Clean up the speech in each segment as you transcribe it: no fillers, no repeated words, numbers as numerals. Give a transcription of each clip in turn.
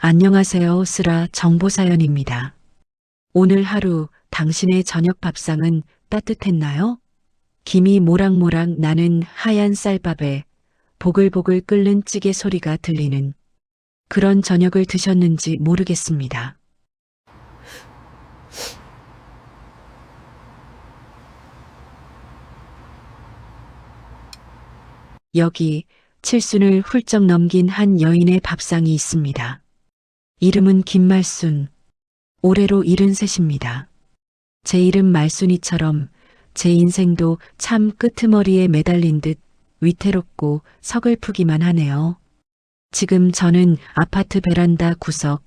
안녕하세요. 쓰라 정보사연입니다. 오늘 하루 당신의 저녁 밥상은 따뜻했나요? 김이 모락모락 나는 하얀 쌀밥에 보글보글 끓는 찌개 소리가 들리는 그런 저녁을 드셨는지 모르겠습니다. 여기 칠순을 훌쩍 넘긴 한 여인의 밥상이 있습니다. 이름은 김말순, 올해로 73입니다. 제 이름 말순이처럼 제 인생도 참 끄트머리에 매달린 듯 위태롭고 서글프기만 하네요. 지금 저는 아파트 베란다 구석,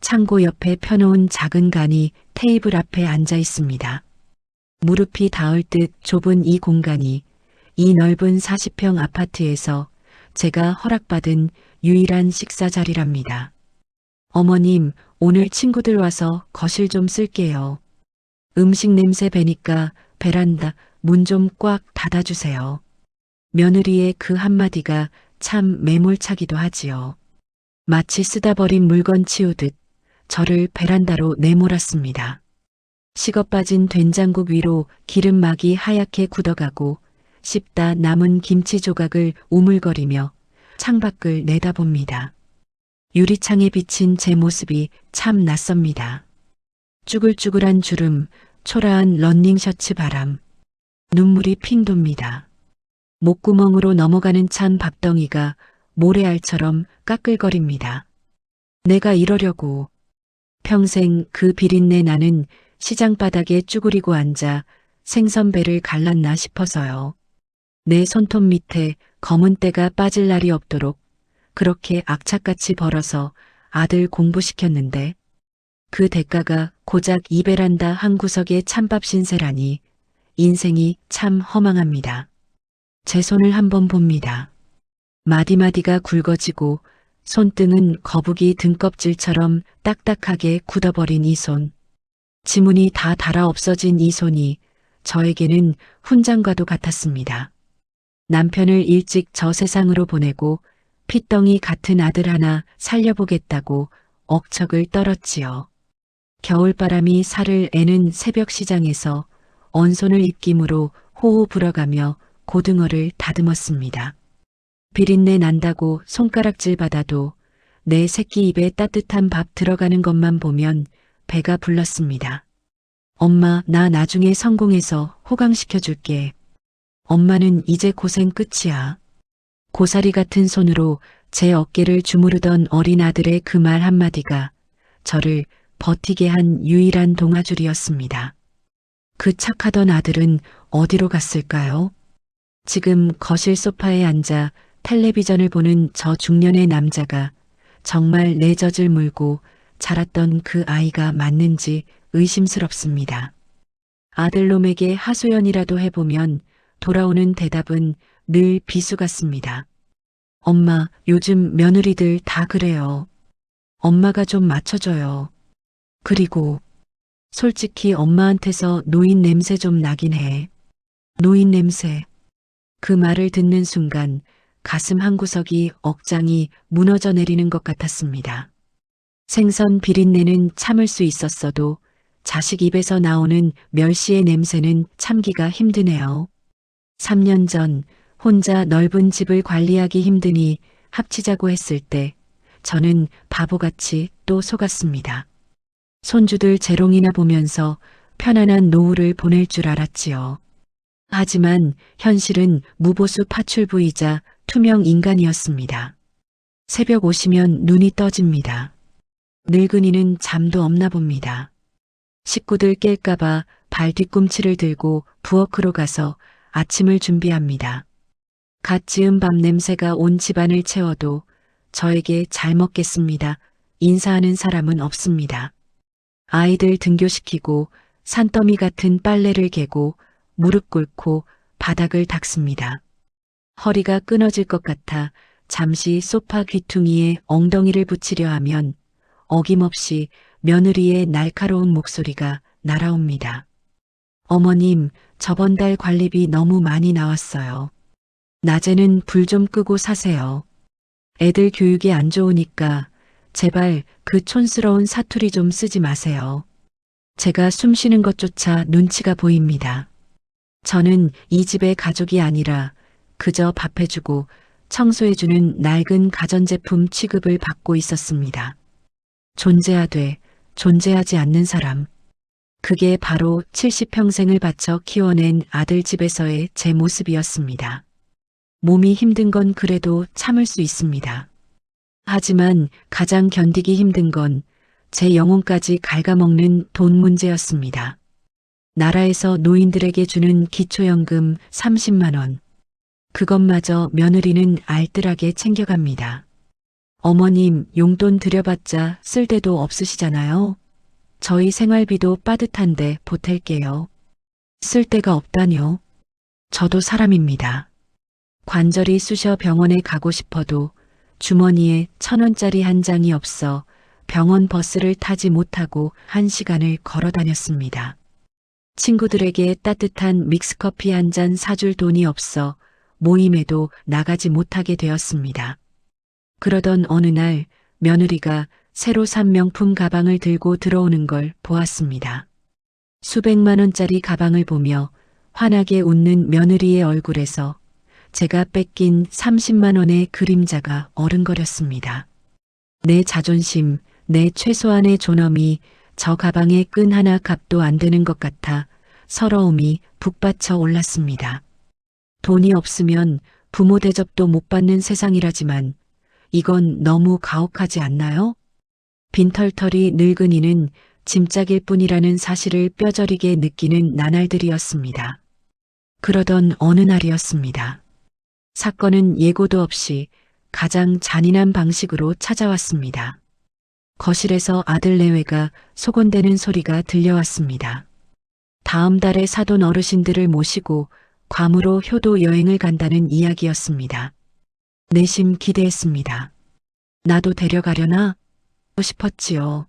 창고 옆에 펴놓은 작은 간이 테이블 앞에 앉아 있습니다. 무릎이 닿을 듯 좁은 이 공간이 이 넓은 40평 아파트에서 제가 허락받은 유일한 식사 자리랍니다. 어머님, 오늘 친구들 와서 거실 좀 쓸게요. 음식 냄새 배니까 베란다 문 좀 꽉 닫아주세요. 며느리의 그 한마디가 참 매몰차기도 하지요. 마치 쓰다 버린 물건 치우듯 저를 베란다로 내몰았습니다. 식어 빠진 된장국 위로 기름막이 하얗게 굳어가고 씹다 남은 김치 조각을 우물거리며 창밖을 내다봅니다. 유리창에 비친 제 모습이 참 낯섭니다. 쭈글쭈글한 주름, 초라한 러닝셔츠 바람, 눈물이 핑 돕니다. 목구멍으로 넘어가는 찬 밥덩이가 모래알처럼 까끌거립니다. 내가 이러려고 평생 그 비린내 나는 시장 바닥에 쭈그리고 앉아 생선배를 갈랐나 싶어서요. 내 손톱 밑에 검은 때가 빠질 날이 없도록 그렇게 악착같이 벌어서 아들 공부시켰는데 그 대가가 고작 이 베란다 한 구석의 찬밥 신세라니 인생이 참 허망합니다. 제 손을 한번 봅니다. 마디마디가 굵어지고 손등은 거북이 등껍질처럼 딱딱하게 굳어버린 이 손. 지문이 다 닳아 없어진 이 손이 저에게는 훈장과도 같았습니다. 남편을 일찍 저 세상으로 보내고 핏덩이 같은 아들 하나 살려보겠다고 억척을 떨었지요. 겨울바람이 살을 애는 새벽 시장에서 언손을 입김으로 호호 불어가며 고등어를 다듬었습니다. 비린내 난다고 손가락질 받아도 내 새끼 입에 따뜻한 밥 들어가는 것만 보면 배가 불렀습니다. 엄마, 나 나중에 성공해서 호강시켜줄게. 엄마는 이제 고생 끝이야. 고사리 같은 손으로 제 어깨를 주무르던 어린 아들의 그 말 한마디가 저를 버티게 한 유일한 동아줄이었습니다. 그 착하던 아들은 어디로 갔을까요? 지금 거실 소파에 앉아 텔레비전을 보는 저 중년의 남자가 정말 내 젖을 물고 자랐던 그 아이가 맞는지 의심스럽습니다. 아들놈에게 하소연이라도 해보면 돌아오는 대답은 늘 비수 같습니다. 엄마, 요즘 며느리들 다 그래요. 엄마가 좀 맞춰줘요. 그리고 솔직히 엄마한테서 노인 냄새 좀 나긴 해. 노인 냄새. 그 말을 듣는 순간 가슴 한구석이 억장이 무너져 내리는 것 같았습니다. 생선 비린내는 참을 수 있었어도 자식 입에서 나오는 멸시의 냄새는 참기가 힘드네요. 3년 전 혼자 넓은 집을 관리하기 힘드니 합치자고 했을 때 저는 바보같이 또 속았습니다. 손주들 재롱이나 보면서 편안한 노후를 보낼 줄 알았지요. 하지만 현실은 무보수 파출부이자 투명 인간이었습니다. 새벽 오시면 눈이 떠집니다. 늙은이는 잠도 없나 봅니다. 식구들 깰까봐 발 뒤꿈치를 들고 부엌으로 가서 아침을 준비합니다. 갓 지은 밥 냄새가 온 집안을 채워도 저에게 잘 먹겠습니다. 인사하는 사람은 없습니다. 아이들 등교시키고 산더미 같은 빨래를 개고 무릎 꿇고 바닥을 닦습니다. 허리가 끊어질 것 같아 잠시 소파 귀퉁이에 엉덩이를 붙이려 하면 어김없이 며느리의 날카로운 목소리가 날아옵니다. 어머님, 저번 달 관리비 너무 많이 나왔어요. 낮에는 불 좀 끄고 사세요. 애들 교육이 안 좋으니까 제발 그 촌스러운 사투리 좀 쓰지 마세요. 제가 숨 쉬는 것조차 눈치가 보입니다. 저는 이 집의 가족이 아니라 그저 밥해주고 청소해주는 낡은 가전제품 취급을 받고 있었습니다. 존재하되 존재하지 않는 사람. 그게 바로 70평생을 바쳐 키워낸 아들 집에서의 제 모습이었습니다. 몸이 힘든 건 그래도 참을 수 있습니다. 하지만 가장 견디기 힘든 건 제 영혼까지 갉아먹는 돈 문제였습니다. 나라에서 노인들에게 주는 기초연금 30만 원. 그것마저 며느리는 알뜰하게 챙겨갑니다. 어머님, 용돈 드려봤자 쓸 데도 없으시잖아요. 저희 생활비도 빠듯한데 보탤게요. 쓸 데가 없다뇨. 저도 사람입니다. 관절이 쑤셔 병원에 가고 싶어도 주머니에 1,000원짜리 한 장이 없어 병원 버스를 타지 못하고 1시간을 걸어 다녔습니다. 친구들에게 따뜻한 믹스커피 한 잔 사줄 돈이 없어 모임에도 나가지 못하게 되었습니다. 그러던 어느 날 며느리가 새로 산 명품 가방을 들고 들어오는 걸 보았습니다. 수백만 원짜리 가방을 보며 환하게 웃는 며느리의 얼굴에서 제가 뺏긴 30만 원의 그림자가 어른거렸습니다. 내 자존심, 내 최소한의 존엄이 저 가방의 끈 하나 값도 안 되는 것 같아 서러움이 북받쳐 올랐습니다. 돈이 없으면 부모 대접도 못 받는 세상이라지만 이건 너무 가혹하지 않나요? 빈털터리 늙은이는 짐짝일 뿐이라는 사실을 뼈저리게 느끼는 나날들이었습니다. 그러던 어느 날이었습니다. 사건은 예고도 없이 가장 잔인한 방식으로 찾아왔습니다. 거실에서 아들 내외가 소곤대는 소리가 들려왔습니다. 다음 달에 사돈 어르신들을 모시고 괌으로 효도 여행을 간다는 이야기였습니다. 내심 기대했습니다. 나도 데려가려나? 싶었지요.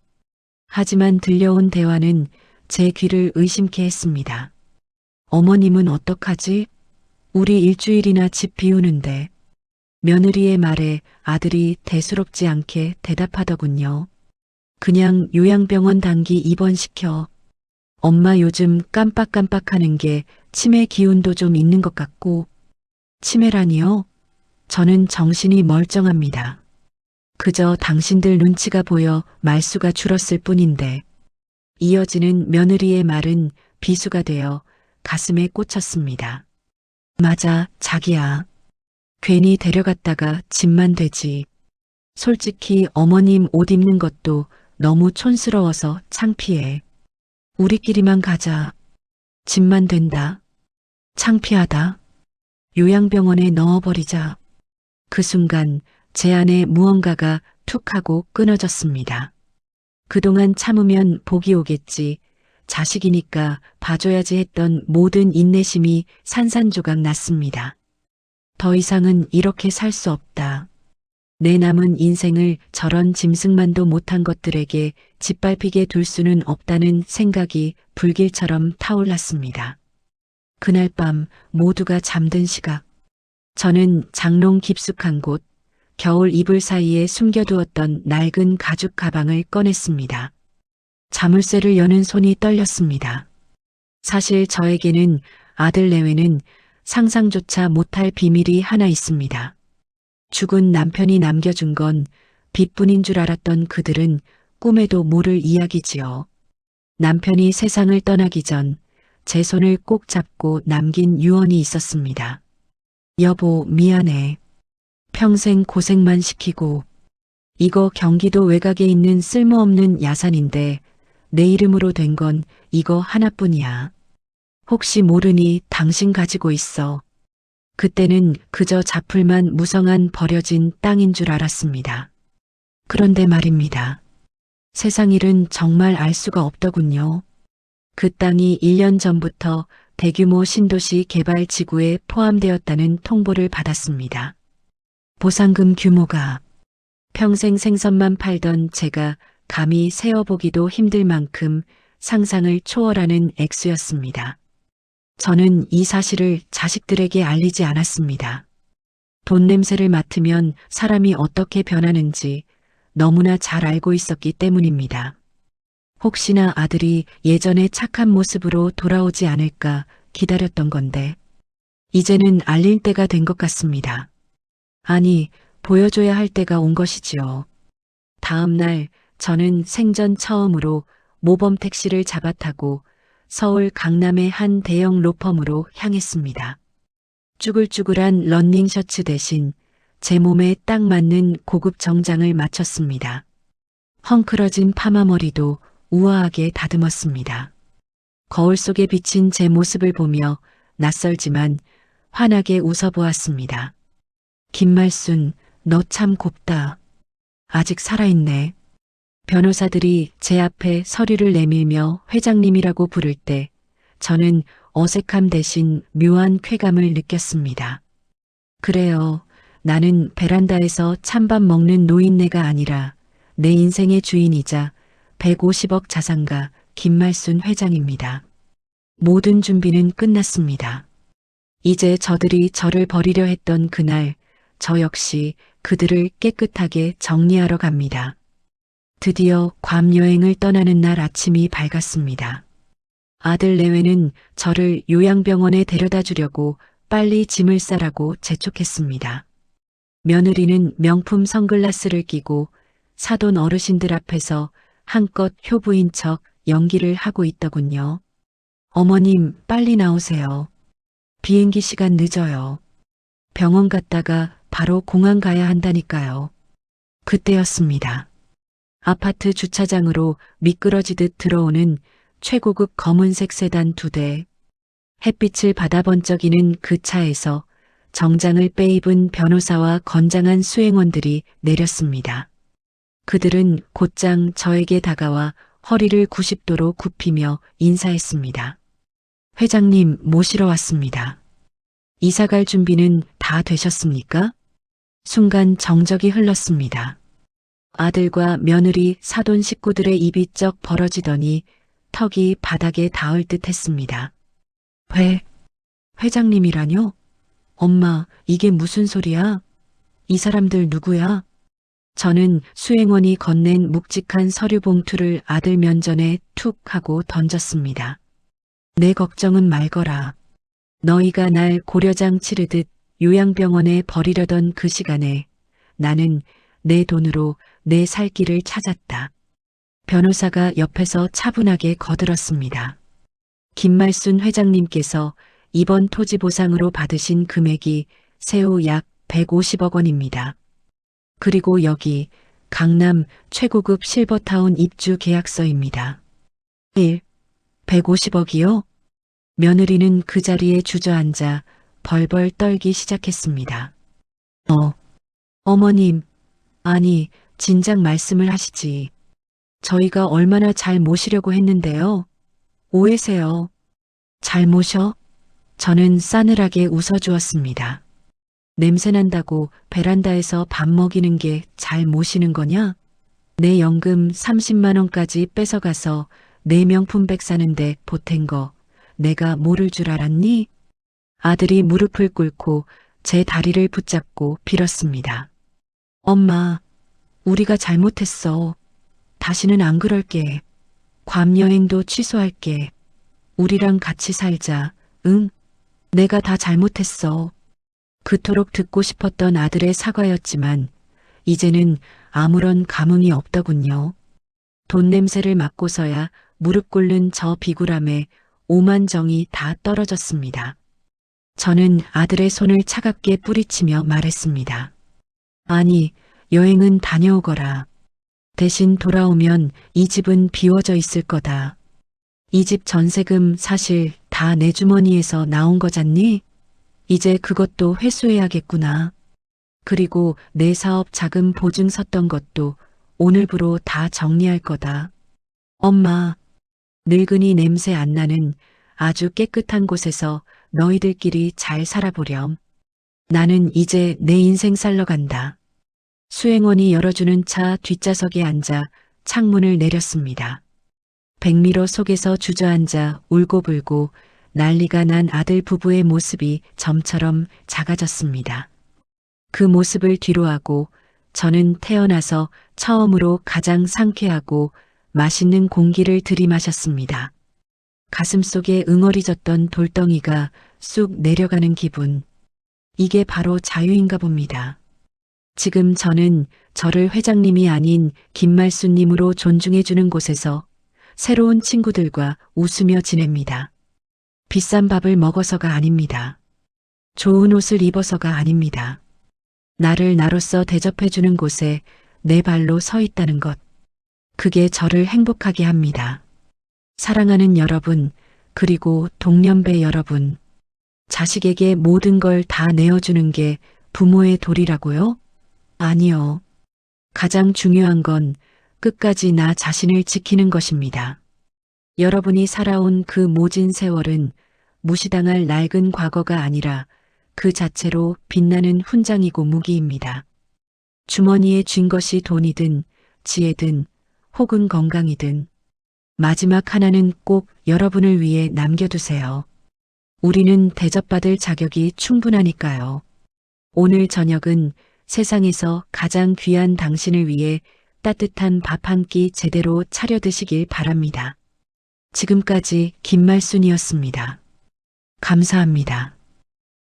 하지만 들려온 대화는 제 귀를 의심케 했습니다. 어머님은 어떡하지? 우리 일주일이나 집 비우는데. 며느리의 말에 아들이 대수롭지 않게 대답하더군요. 그냥 요양병원 단기 입원시켜. 엄마 요즘 깜빡깜빡하는 게 치매 기운도 좀 있는 것 같고. 치매라니요? 저는 정신이 멀쩡합니다. 그저 당신들 눈치가 보여 말수가 줄었을 뿐인데. 이어지는 며느리의 말은 비수가 되어 가슴에 꽂혔습니다. 맞아, 자기야. 괜히 데려갔다가 짐만 되지. 솔직히 어머님 옷 입는 것도 너무 촌스러워서 창피해. 우리끼리만 가자. 짐만 된다. 창피하다. 요양병원에 넣어버리자. 그 순간 제 안에 무언가가 툭 하고 끊어졌습니다. 그동안 참으면 복이 오겠지. 자식이니까 봐줘야지 했던 모든 인내심이 산산조각 났습니다. 더 이상은 이렇게 살 수 없다. 내 남은 인생을 저런 짐승만도 못한 것들에게 짓밟히게 둘 수는 없다는 생각이 불길처럼 타올랐습니다. 그날 밤 모두가 잠든 시각. 저는 장롱 깊숙한 곳, 겨울 이불 사이에 숨겨두었던 낡은 가죽 가방을 꺼냈습니다. 자물쇠를 여는 손이 떨렸습니다. 사실 저에게는 아들 내외는 상상조차 못할 비밀이 하나 있습니다. 죽은 남편이 남겨준 건 빚뿐인 줄 알았던 그들은 꿈에도 모를 이야기지요. 남편이 세상을 떠나기 전 제 손을 꼭 잡고 남긴 유언이 있었습니다. 여보, 미안해. 평생 고생만 시키고. 이거 경기도 외곽에 있는 쓸모없는 야산인데 내 이름으로 된 건 이거 하나뿐이야. 혹시 모르니 당신 가지고 있어. 그때는 그저 자풀만 무성한 버려진 땅인 줄 알았습니다. 그런데 말입니다. 세상 일은 정말 알 수가 없더군요. 그 땅이 1년 전부터 대규모 신도시 개발 지구에 포함되었다는 통보를 받았습니다. 보상금 규모가 평생 생선만 팔던 제가 감히 세어보기도 힘들 만큼 상상을 초월하는 액수였습니다. 저는 이 사실을 자식들에게 알리지 않았습니다. 돈 냄새를 맡으면 사람이 어떻게 변하는지, 너무나 잘 알고 있었기 때문입니다. 혹시나 아들이 예전의 착한 모습으로 돌아오지 않을까 기다렸던 건데, 이제는 알릴 때가 된 것 같습니다. 아니, 보여줘야 할 때가 온 것이지요. 다음 날 저는 생전 처음으로 모범 택시를 잡아 타고 서울 강남의 한 대형 로펌으로 향했습니다. 쭈글쭈글한 러닝 셔츠 대신 제 몸에 딱 맞는 고급 정장을 맞췄습니다. 헝클어진 파마머리도 우아하게 다듬었습니다. 거울 속에 비친 제 모습을 보며 낯설지만 환하게 웃어보았습니다. 김말순, 너 참 곱다. 아직 살아있네. 변호사들이 제 앞에 서류를 내밀며 회장님이라고 부를 때 저는 어색함 대신 묘한 쾌감을 느꼈습니다. 그래요. 나는 베란다에서 찬밥 먹는 노인네가 아니라 내 인생의 주인이자 150억 자산가 김말순 회장입니다. 모든 준비는 끝났습니다. 이제 저들이 저를 버리려 했던 그날, 저 역시 그들을 깨끗하게 정리하러 갑니다. 드디어 괌 여행을 떠나는 날 아침이 밝았습니다. 아들 내외는 저를 요양병원에 데려다 주려고 빨리 짐을 싸라고 재촉했습니다. 며느리는 명품 선글라스를 끼고 사돈 어르신들 앞에서 한껏 효부인 척 연기를 하고 있더군요. 어머님, 빨리 나오세요. 비행기 시간 늦어요. 병원 갔다가 바로 공항 가야 한다니까요. 그때였습니다. 아파트 주차장으로 미끄러지듯 들어오는 최고급 검은색 세단 2대. 햇빛을 받아 번쩍이는 그 차에서 정장을 빼입은 변호사와 건장한 수행원들이 내렸습니다. 그들은 곧장 저에게 다가와 허리를 90도로 굽히며 인사했습니다. 회장님 모시러 왔습니다. 이사갈 준비는 다 되셨습니까? 순간 정적이 흘렀습니다. 아들과 며느리 사돈 식구들의 입이 쩍 벌어지더니 턱이 바닥에 닿을 듯 했습니다. 회장님이라뇨? 엄마, 이게 무슨 소리야? 이 사람들 누구야? 저는 수행원이 건넨 묵직한 서류 봉투를 아들 면전에 툭 하고 던졌습니다. 내 걱정은 말거라. 너희가 날 고려장 치르듯 요양병원에 버리려던 그 시간에 나는 내 돈으로 내 살 길을 찾았다. 변호사가 옆에서 차분하게 거들었습니다. 김말순 회장님께서 이번 토지 보상으로 받으신 금액이 세후 약 150억 원입니다. 그리고 여기 강남 최고급 실버타운 입주 계약서입니다. 150억이요? 며느리는 그 자리에 주저앉아 벌벌 떨기 시작했습니다. 어머님, 아니, 진작 말씀을 하시지. 저희가 얼마나 잘 모시려고 했는데요. 오해세요. 잘 모셔? 저는 싸늘하게 웃어주었습니다. 냄새난다고 베란다에서 밥 먹이는 게 잘 모시는 거냐? 내 연금 30만 원까지 뺏어가서 내 명품백 사는데 보탠 거 내가 모를 줄 알았니? 아들이 무릎을 꿇고 제 다리를 붙잡고 빌었습니다. 엄마, 우리가 잘못했어. 다시는 안 그럴게. 괌 여행도 취소할게. 우리랑 같이 살자. 응? 내가 다 잘못했어. 그토록 듣고 싶었던 아들의 사과였지만 이제는 아무런 감흥이 없더군요. 돈 냄새를 맡고서야 무릎 꿇는 저 비굴함에 오만 정이 다 떨어졌습니다. 저는 아들의 손을 차갑게 뿌리치며 말했습니다. 아니, 여행은 다녀오거라. 대신 돌아오면 이 집은 비워져 있을 거다. 이 집 전세금 사실 다 내 주머니에서 나온 거잖니? 이제 그것도 회수해야겠구나. 그리고 내 사업 자금 보증 섰던 것도 오늘부로 다 정리할 거다. 엄마, 늙은이 냄새 안 나는 아주 깨끗한 곳에서 너희들끼리 잘 살아보렴. 나는 이제 내 인생 살러 간다. 수행원이 열어주는 차 뒷좌석에 앉아 창문을 내렸습니다. 백미러 속에서 주저앉아 울고불고 난리가 난 아들 부부의 모습이 점처럼 작아졌습니다. 그 모습을 뒤로하고 저는 태어나서 처음으로 가장 상쾌하고 맛있는 공기를 들이마셨습니다. 가슴속에 응어리졌던 돌덩이가 쑥 내려가는 기분. 이게 바로 자유인가 봅니다. 지금 저는 저를 회장님이 아닌 김말수님으로 존중해주는 곳에서 새로운 친구들과 웃으며 지냅니다. 비싼 밥을 먹어서가 아닙니다. 좋은 옷을 입어서가 아닙니다. 나를 나로서 대접해주는 곳에 내 발로 서 있다는 것. 그게 저를 행복하게 합니다. 사랑하는 여러분, 그리고 동년배 여러분. 자식에게 모든 걸 다 내어주는 게 부모의 도리라고요? 아니요. 가장 중요한 건 끝까지 나 자신을 지키는 것입니다. 여러분이 살아온 그 모진 세월은 무시당할 낡은 과거가 아니라 그 자체로 빛나는 훈장이고 무기입니다. 주머니에 쥔 것이 돈이든 지혜든 혹은 건강이든 마지막 하나는 꼭 여러분을 위해 남겨두세요. 우리는 대접받을 자격이 충분하니까요. 오늘 저녁은 세상에서 가장 귀한 당신을 위해 따뜻한 밥 한 끼 제대로 차려 드시길 바랍니다. 지금까지 김말순이었습니다. 감사합니다.